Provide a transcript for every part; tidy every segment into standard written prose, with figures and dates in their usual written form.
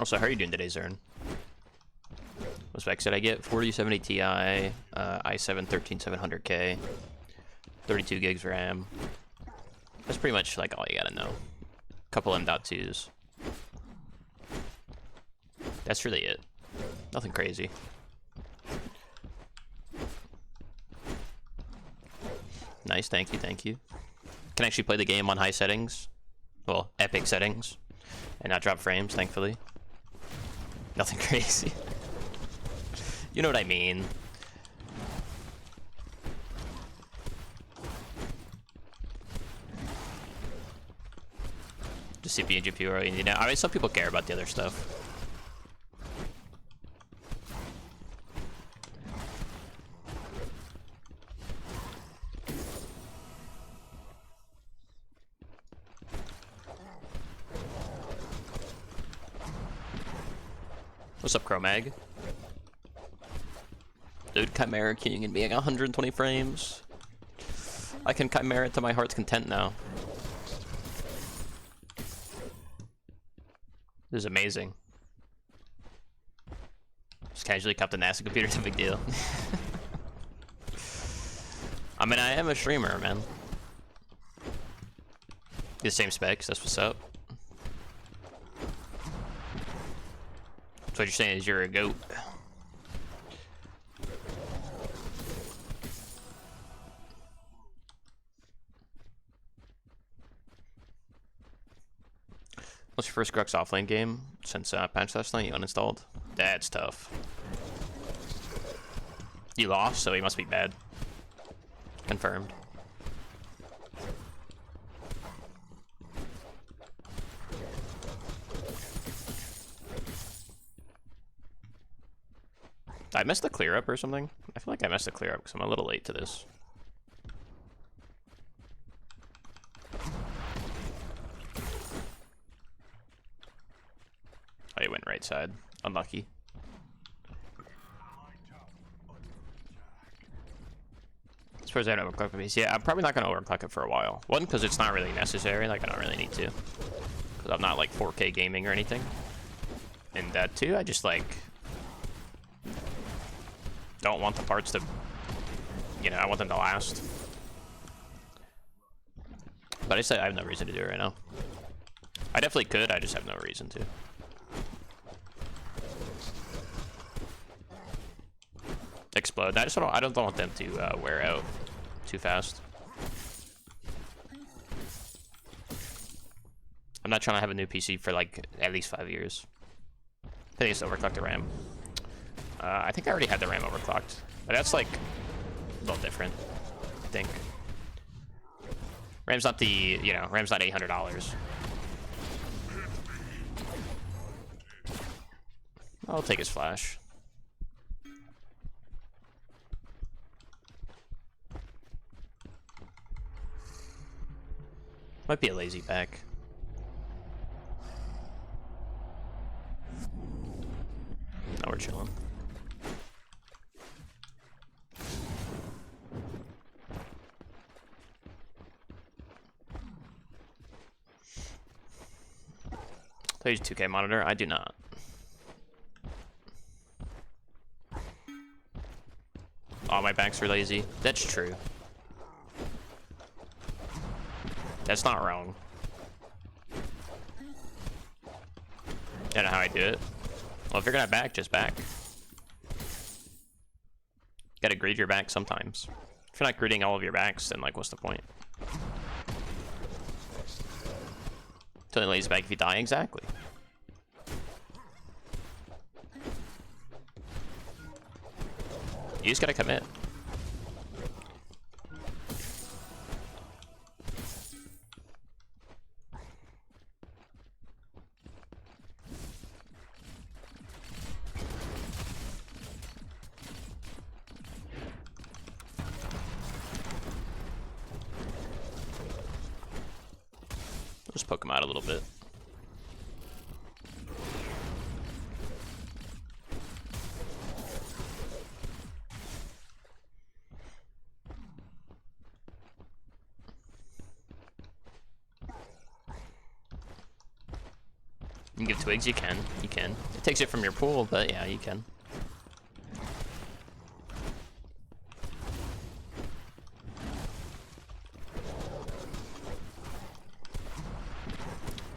Also, how are you doing today, Zern? What specs did I get? 4070 Ti, i7 13700K, 32 gigs RAM. That's pretty much like all you gotta know. A couple M.2s. That's really it. Nothing crazy. Nice, thank you, thank you. Can actually play the game on high settings. Well, epic settings. And not drop frames, thankfully. Nothing crazy. You know what I mean. Just CPU and GPU are you know. I mean, some people care about the other stuff. What's up, Chromag? Dude, Khaimera King and being 120 frames. I can Khaimera to my heart's content now. This is amazing. Just casually cup the NASA computer, it's a big deal. I mean, I am a streamer, man. The same specs, that's what's up. So what you're saying is you're a goat. What's your first Grux offlane game since patch last night? You uninstalled? That's tough. You lost, so he must be bad. Confirmed. I missed the clear up or something? I feel like I missed the clear up because I'm a little late to this. I went right side. Unlucky. As far as I don't overclock the piece, yeah, I'm probably not going to overclock it for a while. One, because it's not really necessary, like I don't really need to. Because I'm not like 4K gaming or anything. And two, I just like... don't want the parts to, you know, I want them to last. But I say I have no reason to do it right now. I definitely could, I just have no reason to. Explode. I don't want them to wear out too fast. I'm not trying to have a new PC for like at least 5 years. I think it's overclocked the RAM. I think I already had the RAM overclocked, but that's like a little different, I think. RAM's not the, you know, RAM's not $800. I'll take his flash. Might be a lazy pack. Now we're chilling. I use 2K monitor. I do not. All my backs are lazy. That's true. That's not wrong. You know how I do it? Well, if you're gonna back, just back. Gotta greed your back sometimes. If you're not greeting all of your backs, then like, what's the point? Totally lazy back if you die, exactly. You just gotta commit. Just poke him out a little bit. You can give twigs, you can. You can. It takes it from your pool, but yeah, you can.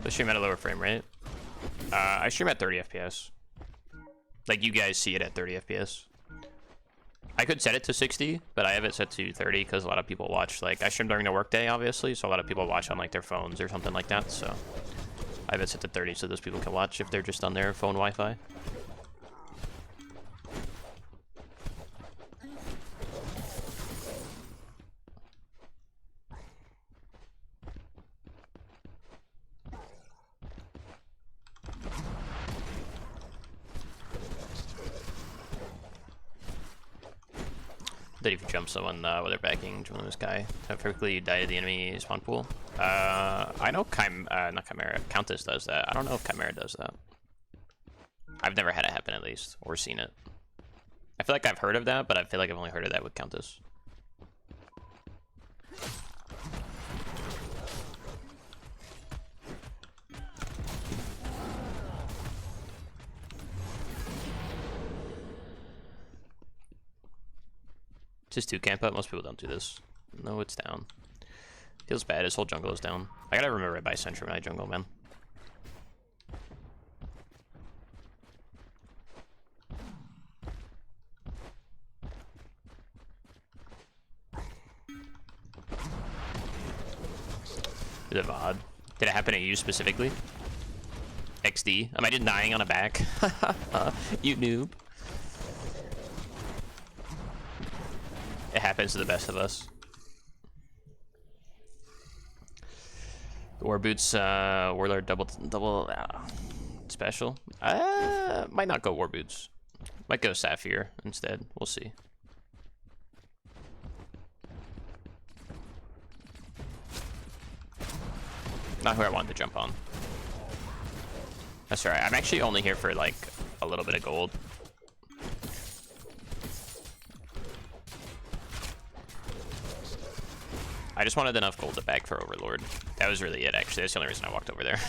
I stream at a lower frame rate. I stream at 30 FPS. Like, you guys see it at 30 FPS. I could set it to 60, but I have it set to 30 because a lot of people watch, like, I stream during the workday, obviously, so a lot of people watch on, like, their phones or something like that, so I have it set to 30 so those people can watch if they're just on their phone Wi-Fi. That if you jump someone while they're backing, jump this guy, perfectly you die to the enemy spawn pool. I know not Khaimera, Countess does that. I don't know if Khaimera does that. I've never had it happen at least, or seen it. I feel like I've heard of that, but I feel like I've only heard of that with Countess. Just 2 camp up. Most people don't do this. No, it's down. Feels bad. His whole jungle is down. I gotta remember right by Sentry when I jungle, man. Is it VOD? Did it happen to you specifically? XD? Am I just dying on a back? You noob. It happens to the best of us. Warboots, Warlord double special. Might not go Warboots. Might go Sapphire instead. We'll see. Not who I wanted to jump on. That's alright. I'm actually only here for like a little bit of gold. I just wanted enough gold to bag for Overlord. That was really it, actually. That's the only reason I walked over there.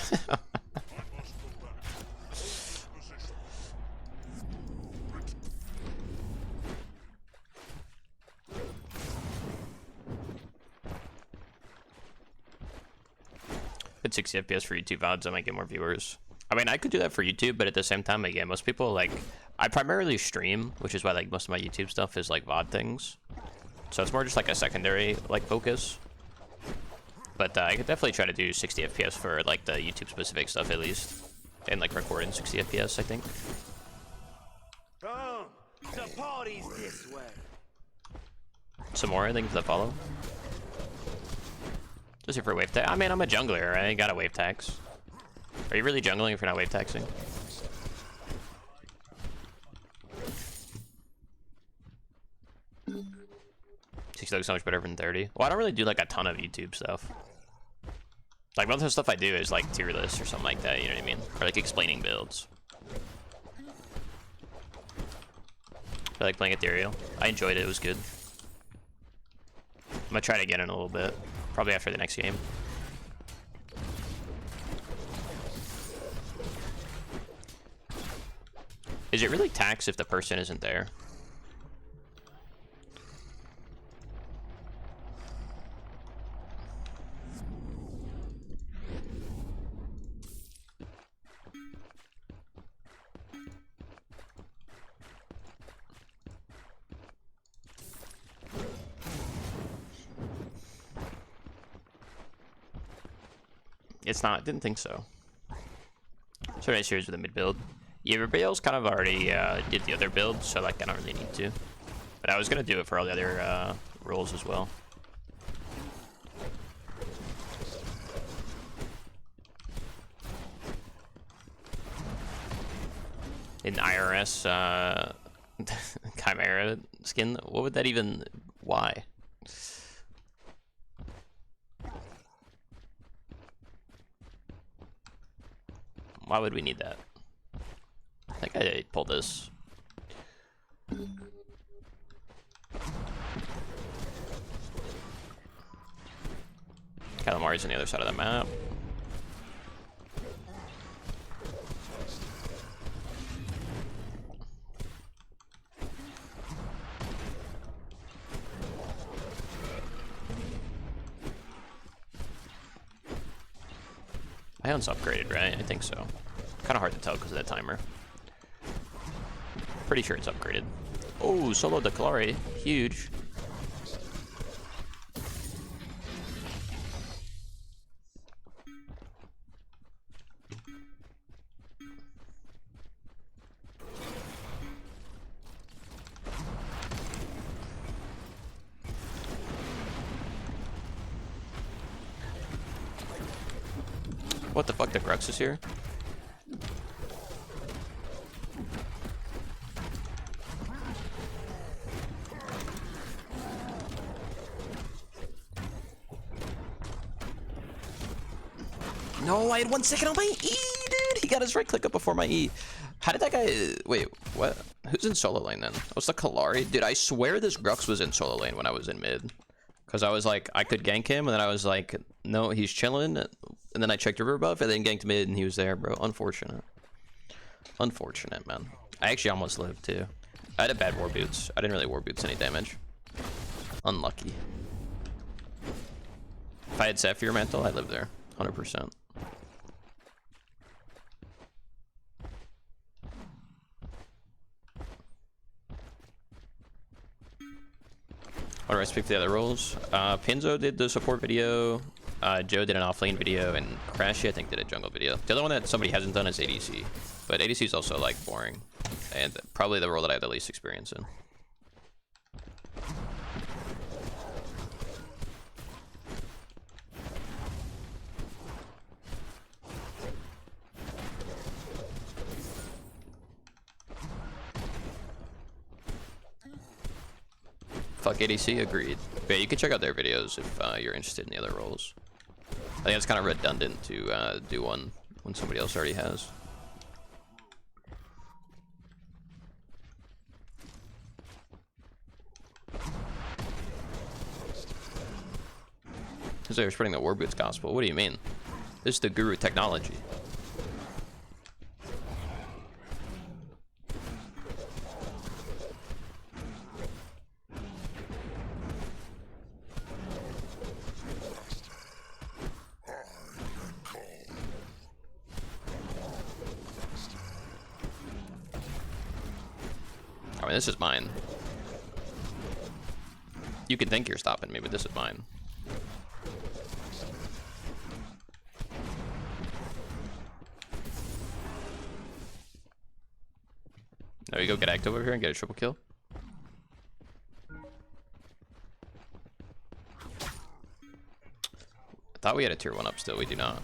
At 60 FPS for YouTube VODs, I might get more viewers. I mean, I could do that for YouTube, but at the same time, again, most people, like, I primarily stream, which is why, like, most of my YouTube stuff is, like, VOD things. So it's more just like a secondary like focus, but I could definitely try to do 60 FPS for like the YouTube specific stuff at least, and like record in 60 FPS. I think. Come, the party's this way. Some more, I think, for the follow. Just here for wave tax. I mean, I'm a jungler, right? I got a wave tax. Are you really jungling if you're not wave taxing? 60 looks so much better than 30. Well, I don't really do like a ton of YouTube stuff. Like most of the stuff I do is like tier lists or something like that, you know what I mean? Or like explaining builds. I like playing Ethereal. I enjoyed it, it was good. I'm gonna try it again in a little bit. Probably after the next game. Is it really tax if the person isn't there? It's not. Didn't think so. So nice series with the mid build. Yeah, everybody else kind of already did the other build, so like I don't really need to. But I was gonna do it for all the other roles as well. In IRS Khaimera skin, what would that even? Why? Why would we need that? I think I pulled this. Calamari's on the other side of the map. Ion's upgraded, right? I think so. Kind of hard to tell because of that timer. Pretty sure it's upgraded. Oh, solo the Kalari. Huge. What the fuck, the Grux is here? No, I had 1 second on my E, dude! He got his right click up before my E. How did that guy... Wait, what? Who's in solo lane then? Oh, it's the Kalari? Dude, I swear this Grux was in solo lane when I was in mid. Because I was like, I could gank him, and then I was like, no, he's chilling. And then I checked river buff, and then ganked mid, and he was there, bro. Unfortunate. Unfortunate, man. I actually almost lived, too. I had a bad Warboots. I didn't really Warboots any damage. Unlucky. If I had Sapphire Mantle, I'd live there. 100%. What do I speak for the other roles? Pinzo did the support video. Joe did an offlane video, and Crashy I think did a jungle video. The other one that somebody hasn't done is ADC, but ADC is also like boring, and probably the role that I have the least experience in. Fuck ADC, agreed. But yeah, you can check out their videos if you're interested in the other roles. I think it's kind of redundant to do one when somebody else already has. Because they're spreading the Warboots gospel. What do you mean? This is the guru technology. I mean, this is mine. You can think you're stopping me, but this is mine. There you go, get active over here and get a triple kill. I thought we had a tier 1 up still, we do not.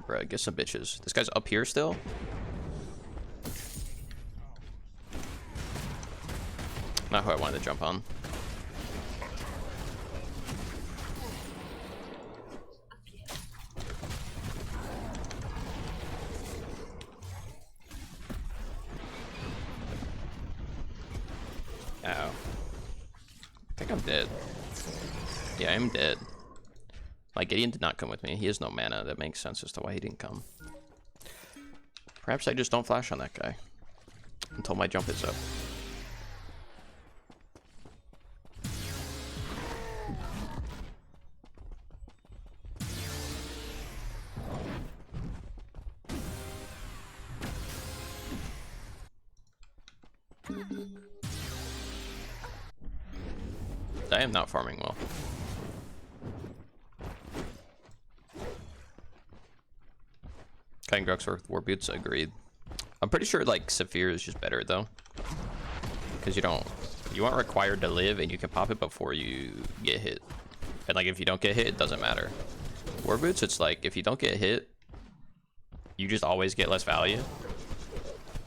Bruh, get some bitches. This guy's up here still? Not who I wanted to jump on. Ow. I think I'm dead. Yeah, I'm dead. Like, Gideon did not come with me. He has no mana. That makes sense as to why he didn't come. Perhaps I just don't flash on that guy until my jump is up. I am not farming well. Kind Grux with Warboots, agreed. I'm pretty sure like Saphir is just better though, because you aren't required to live and you can pop it before you get hit. And like if you don't get hit, it doesn't matter. Warboots, it's like if you don't get hit, you just always get less value,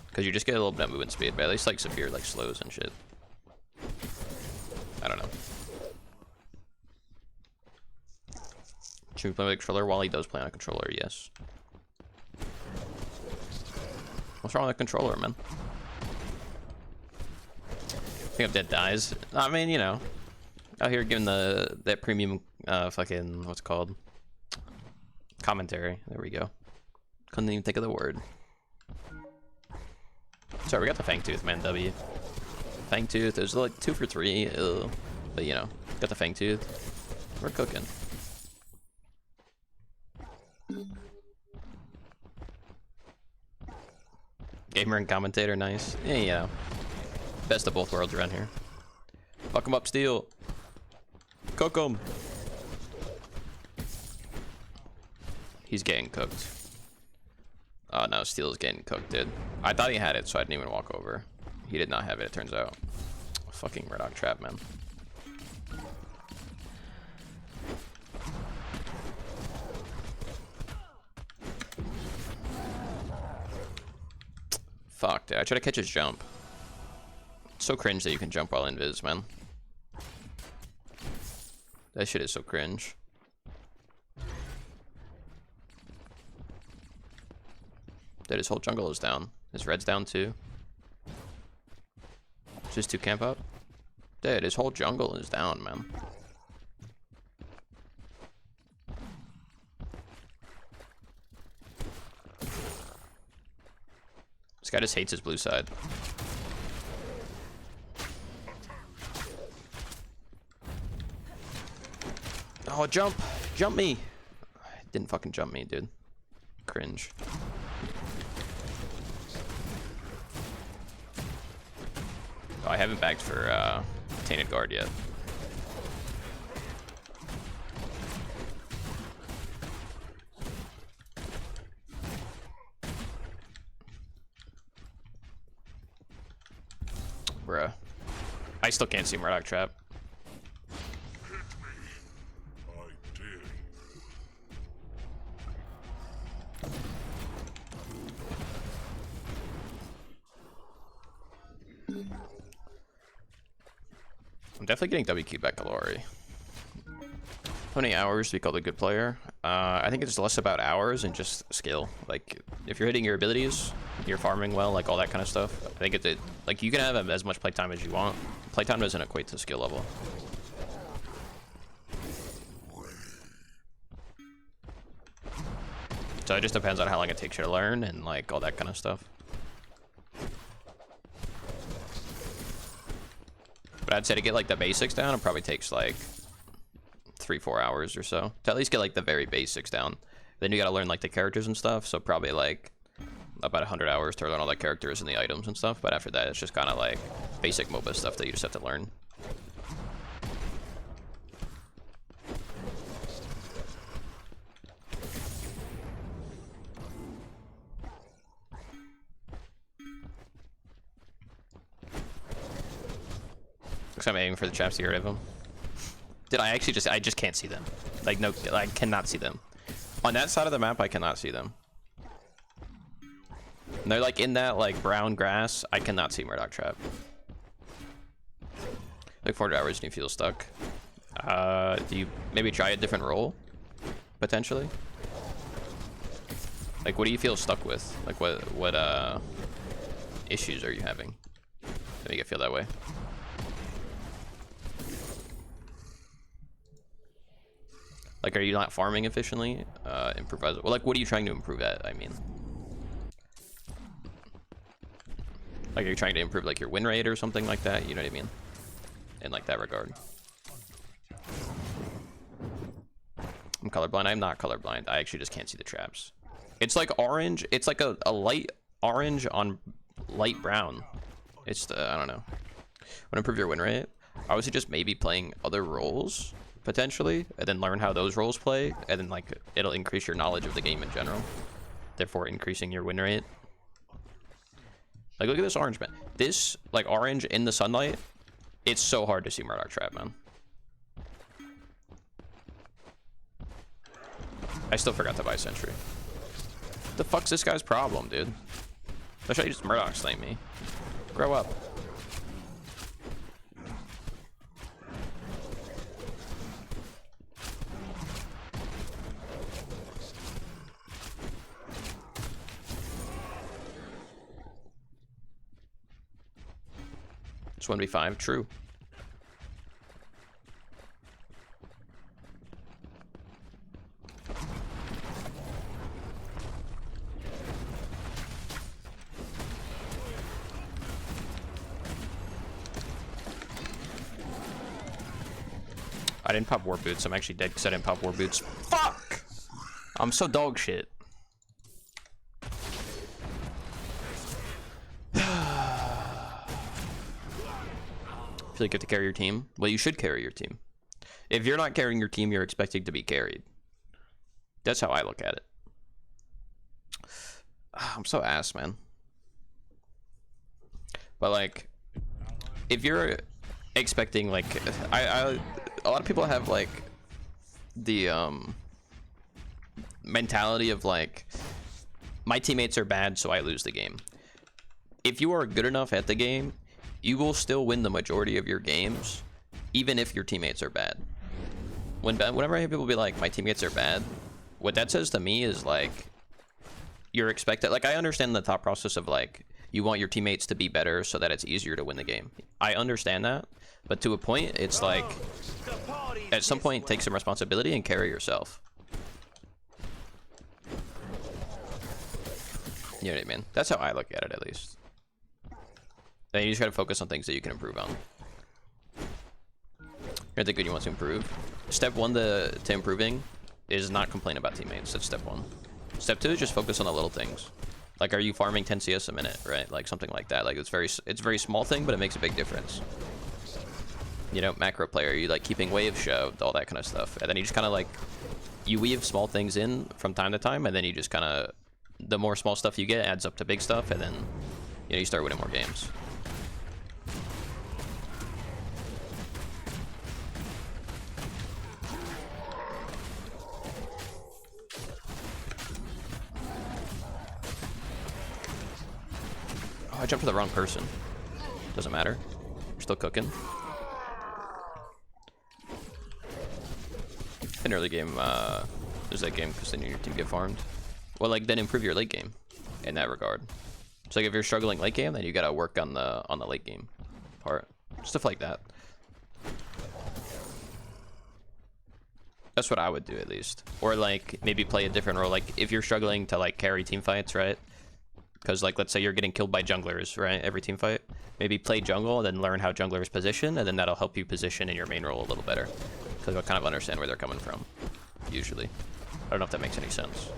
because you just get a little bit of movement speed. But at least like Saphir like slows and shit. I don't know. Should we play with a controller? While he does play on a controller, yes. What's wrong with the controller, man? I think if Dead dies. I mean, you know, out here giving that premium fucking what's it called? Commentary. There we go. Couldn't even think of the word. Sorry, we got the Fang Tooth, man. W. Fang Tooth. There's like 2 for 3. Ugh. But you know, got the Fang Tooth. We're cooking. Gamer and commentator, nice. Yeah, you know, best of both worlds around here. Fuck him up, Steel. Cook him. He's getting cooked. Oh no, Steel's getting cooked, dude. I thought he had it, so I didn't even walk over. He did not have it, it turns out. Fucking Murdoch trap, man. Fuck, dude. I tried to catch his jump. It's so cringe that you can jump while invis, man. That shit is so cringe. Dude, his whole jungle is down. His red's down too. Just to camp up. Dude, his whole jungle is down, man. This guy just hates his blue side. Oh, jump! Jump me! Didn't fucking jump me, dude. Cringe. Oh, I haven't bagged for Tainted Guard yet. Bruh. I still can't see Murdoch trap. I'm definitely getting WQ back Kalori. How many hours to be called a good player? I think it's less about hours and just skill. Like, if you're hitting your abilities, you're farming well, like all that kind of stuff. I think it's like you can have as much playtime as you want. Playtime doesn't equate to skill level. So it just depends on how long it takes you to learn and like all that kind of stuff. But I'd say to get like the basics down, it probably takes like 3-4 hours or so to at least get like the very basics down. Then you got to learn like the characters and stuff, so probably like about 100 hours to learn all the characters and the items and stuff. But after that, it's just kind of like basic MOBA stuff that you just have to learn. Because I'm aiming for the traps to get rid of them. Did I actually I just can't see them. Like, no, I cannot see them. On that side of the map, I cannot see them. And they're like in that like brown grass. I cannot see Murdoch trap. Like 400 hours and you feel stuck. Do you maybe try a different role? Potentially? Like, what do you feel stuck with? Like, what issues are you having that make it feel that way? Like, are you not farming efficiently? Improvise. Well, like, what are you trying to improve at? I mean, like, are you trying to improve like your win rate or something like that? You know what I mean? In like that regard. I'm colorblind. I'm not colorblind. I actually just can't see the traps. It's like orange. It's like a light orange on light brown. It's the, I don't know. Want to improve your win rate? I would suggest maybe playing other roles. Potentially, and then learn how those roles play, and then like it'll increase your knowledge of the game in general, therefore increasing your win rate. Like, look at this orange, man. This like orange in the sunlight, it's so hard to see Murdoch trap, man. I still forgot to buy Sentry. What the fuck's this guy's problem, dude? Why should I just Murdoch slaying me? Grow up. It's 1v5, true. I didn't pop Warboots. I'm actually dead because I didn't pop Warboots. Fuck! I'm so dog shit. Feel like you have to carry your team? Well, you should carry your team. If you're not carrying your team, you're expecting to be carried. That's how I look at it. I'm so ass, man. But like, if you're expecting like, a lot of people have like the mentality of like, my teammates are bad, so I lose the game. If you are good enough at the game, you will still win the majority of your games, even if your teammates are bad. Whenever I hear people be like, my teammates are bad, what that says to me is like, you're expected, like I understand the thought process of like, you want your teammates to be better so that it's easier to win the game. I understand that, but to a point, it's like, at some point, take some responsibility and carry yourself. You know what I mean? That's how I look at it, at least. Then you just gotta focus on things that you can improve on. Here's the good you want to improve. Step 1 to improving is not complain about teammates. That's step 1. Step 2 is just focus on the little things. Like, are you farming 10 CS a minute, right? Like something like that. Like it's a very small thing, but it makes a big difference. You know, macro player, you like keeping waves shoved, all that kind of stuff. And then you just kind of like, you weave small things in from time to time, and then you just kind of, the more small stuff you get adds up to big stuff, and then, you know, you start winning more games. I jumped to the wrong person. Doesn't matter. We're still cooking. In early game, there's that game because then your team get farmed. Well, like then improve your late game in that regard. So like if you're struggling late game, then you gotta work on the late game part. Stuff like that. That's what I would do at least. Or like maybe play a different role. Like if you're struggling to like carry team fights, right? Because like let's say you're getting killed by junglers, right? Every team fight. Maybe play jungle and then learn how junglers position, and then that'll help you position in your main role a little better. Because you'll kind of understand where they're coming from, usually. I don't know if that makes any sense.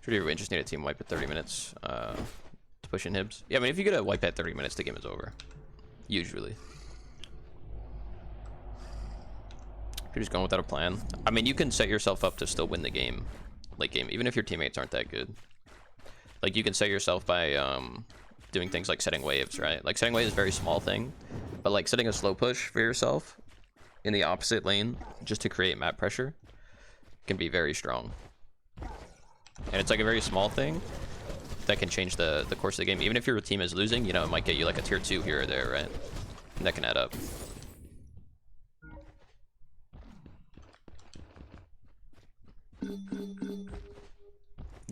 Should we just need a team wipe at 30 minutes to push inhibs? Yeah, I mean, if you get a wipe at 30 minutes, the game is over. Usually. If you're just going without a plan. I mean, you can set yourself up to still win the game, late game, even if your teammates aren't that good. Like, you can set yourself by doing things like setting waves, right? Like, setting waves is a very small thing, but like setting a slow push for yourself in the opposite lane just to create map pressure can be very strong. And it's like a very small thing that can change the course of the game. Even if your team is losing, you know, it might get you like a tier 2 here or there, right? And that can add up.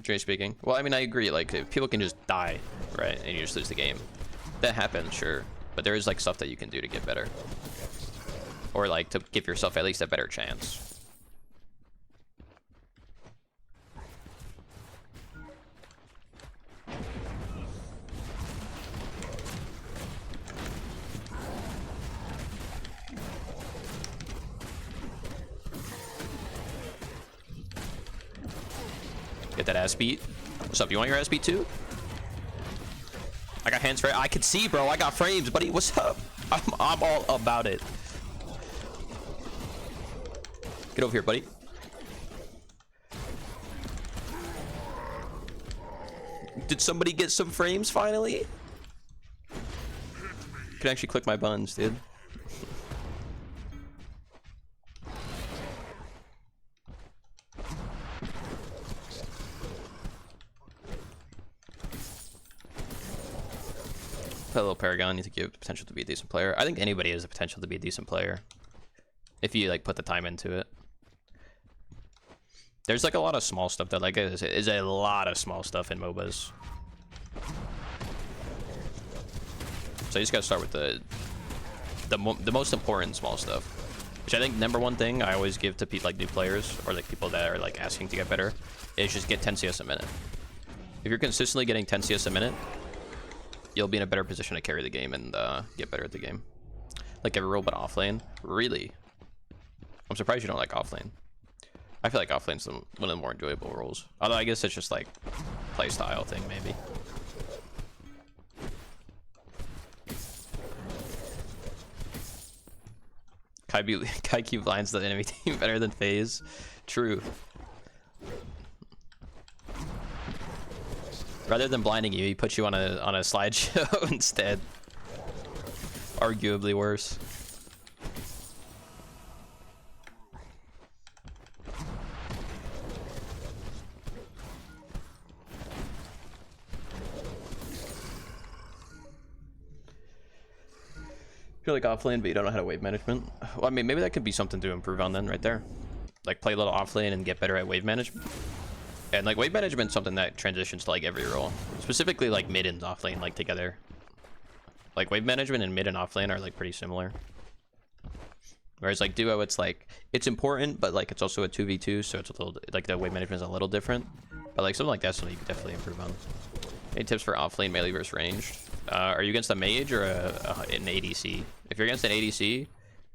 Jay speaking. Well, I mean, I agree. Like, people can just die, right? And you just lose the game. That happens, sure. But there is like stuff that you can do to get better. Or like to give yourself at least a better chance. Get that ass beat. What's up? You want your ass beat too? I got hands for it. I can see, bro. I got frames, buddy. What's up? I'm all about it. Get over here, buddy. Did somebody get some frames finally? Can actually click my buttons, dude. Little Paragon, you think you have the potential to be a decent player? I think anybody has the potential to be a decent player if you like put the time into it. There's like a lot of small stuff that like is a lot of small stuff in MOBAs. So you just gotta start with the most important small stuff, which I think number one thing I always give to people like new players or like people that are like asking to get better is just get 10 CS a minute. If you're consistently getting 10 CS a minute, you'll be in a better position to carry the game and get better at the game. Like every role but off lane. Really? I'm surprised you don't like off lane. I feel like offlane's one of the more enjoyable roles. Although I guess it's just like play style thing maybe. Kaiju blinds the enemy team better than FaZe. True. Rather than blinding you, he puts you on a slideshow instead. Arguably worse. Feel like offlane, but you don't know how to wave management. Well, I mean, maybe that could be something to improve on then, right there. Like play a little offlane and get better at wave management. And like wave management is something that transitions to like every role, specifically like mid and offlane like together. Like wave management and mid and offlane are like pretty similar. Whereas like duo, it's like it's important, but like it's also a 2v2, so it's a little like the wave management is a little different. But like something like that's something you could definitely improve on. Any tips for offlane melee versus ranged? Are you against a mage or an ADC? If you're against an ADC,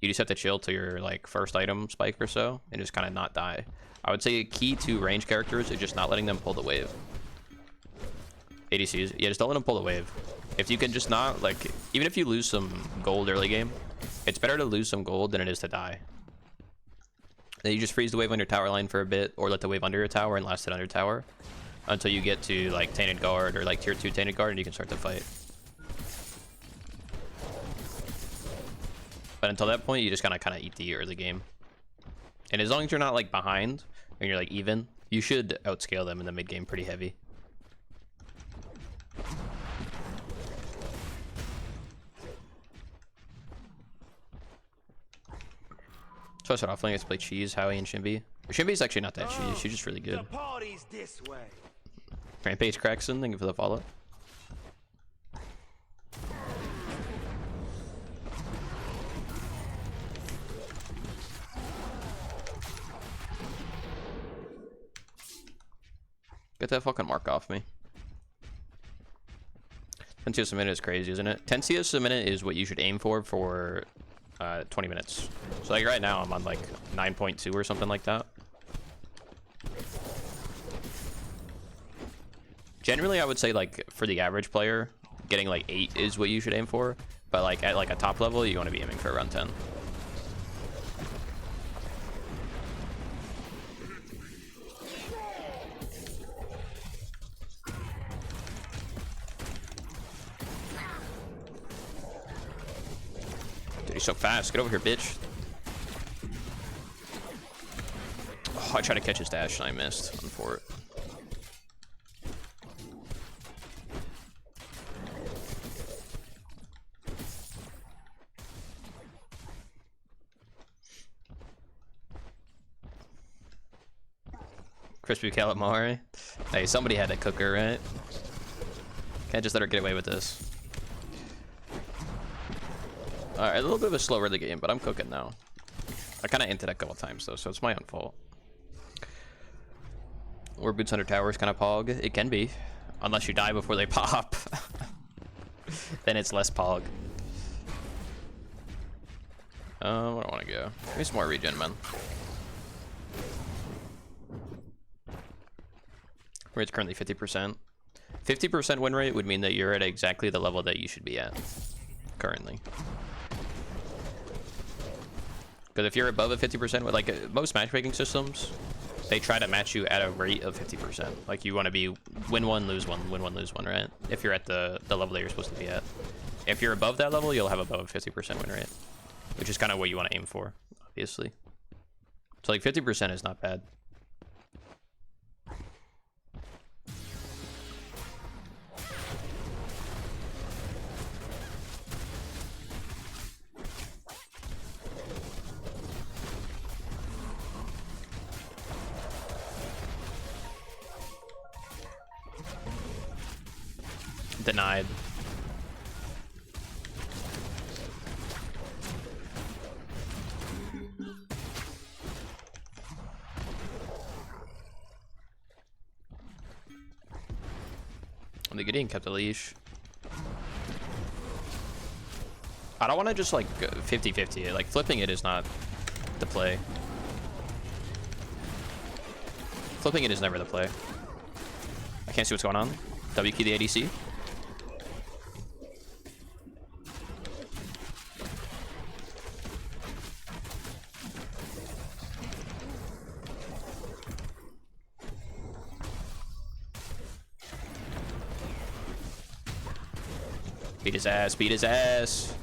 you just have to chill till your like first item spike or so and just kind of not die. I would say a key to range characters is just not letting them pull the wave. ADCs, yeah, just don't let them pull the wave. If you can just not, like, even if you lose some gold early game, it's better to lose some gold than it is to die. Then you just freeze the wave on your tower line for a bit, or let the wave under your tower and last it under tower until you get to like Tainted Guard or like tier 2 Tainted Guard and you can start the fight. But until that point, you just gotta kind of eat the early game. And as long as you're not like behind and you're like even, you should outscale them in the mid game pretty heavy. So I said offlane, let's play Cheese, Howie, and Shimby. Shimby's actually not that cheese, she's just really good. The party's this way. Rampage Craxton, thank you for the follow. Get that fucking mark off me. 10 CS a minute is crazy, isn't it? 10 CS a minute is what you should aim for 20 minutes. So like right now I'm on like 9.2 or something like that. Generally I would say like for the average player, getting like 8 is what you should aim for. But like at like a top level, you want to be aiming for around 10. Dude, he's so fast. Get over here, bitch. Oh, I tried to catch his dash and I missed for it. Crispy calamari. Hey, somebody had to cook her, right? Can't just let her get away with this. Alright, a little bit of a slow early game, but I'm cooking now. I kind of inted a couple times though, so it's my own fault. Warboots under tower is kind of pog. It can be, unless you die before they pop. Then it's less pog. Where do I want to go? Give me some more regen, man. Rate's currently 50%. 50% win rate would mean that you're at exactly the level that you should be at currently. Because if you're above a 50%, like most matchmaking systems, they try to match you at a rate of 50%. Like you want to be win one, lose one, win one, lose one, right? If you're at the level that you're supposed to be at. If you're above that level, you'll have above a 50% win rate, which is kind of what you want to aim for, obviously. So like 50% is not bad. Denied. The Gideon kept the leash. I don't want to just like 50-50. Like flipping it is not the play. Flipping it is never the play. I can't see what's going on. W key the ADC. Beat his ass, beat his ass.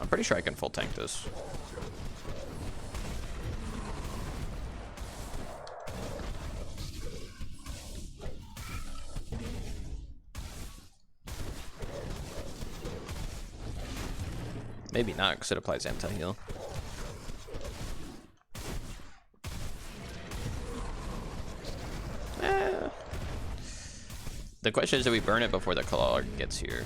I'm pretty sure I can full tank this. Maybe not, because it applies anti-heal. The question is, do we burn it before the claw gets here?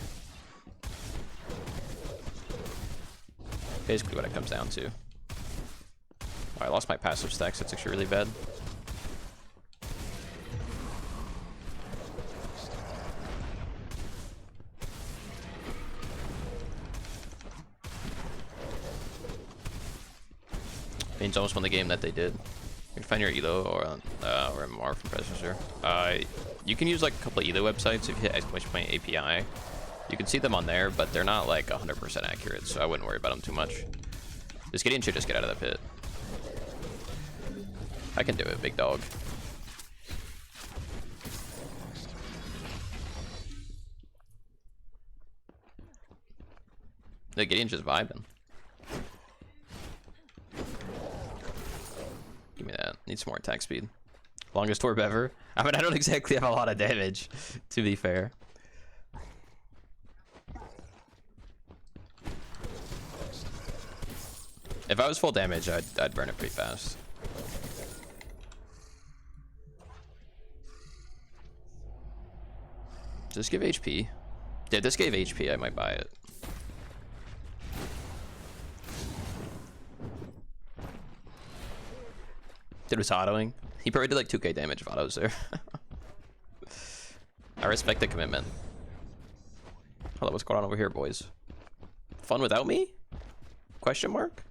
Basically what it comes down to. Oh, I lost my passive stacks. That's actually really bad. Means almost won the game that they did. You can find your ELO or MR from Predecessor. You can use like a couple of ELO websites if you hit exclamation point API. You can see them on there, but they're not like 100% accurate, so I wouldn't worry about them too much. This Gideon should just get out of the pit. I can do it, big dog. The Gideon's just vibing. Give me that. Need some more attack speed. Longest torp ever. I mean, I don't exactly have a lot of damage, to be fair. If I was full damage, I'd burn it pretty fast. Does this give HP? Yeah, this gave HP, I might buy it. Dude was autoing. He probably did like 2k damage of autos there. I respect the commitment. Hold on, what's going on over here, boys? Fun without me? Question mark?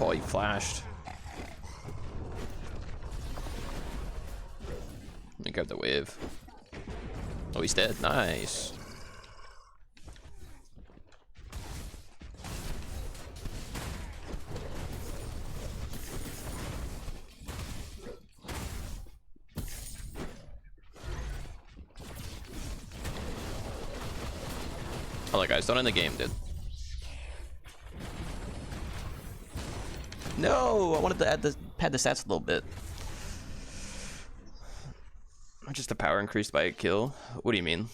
Oh, he flashed. Let me grab the wave. Oh, he's dead. Nice. Hold on, guys. Don't end the game, dude. No, I wanted to pad the stats a little bit. Just a power increased by a kill. What do you mean?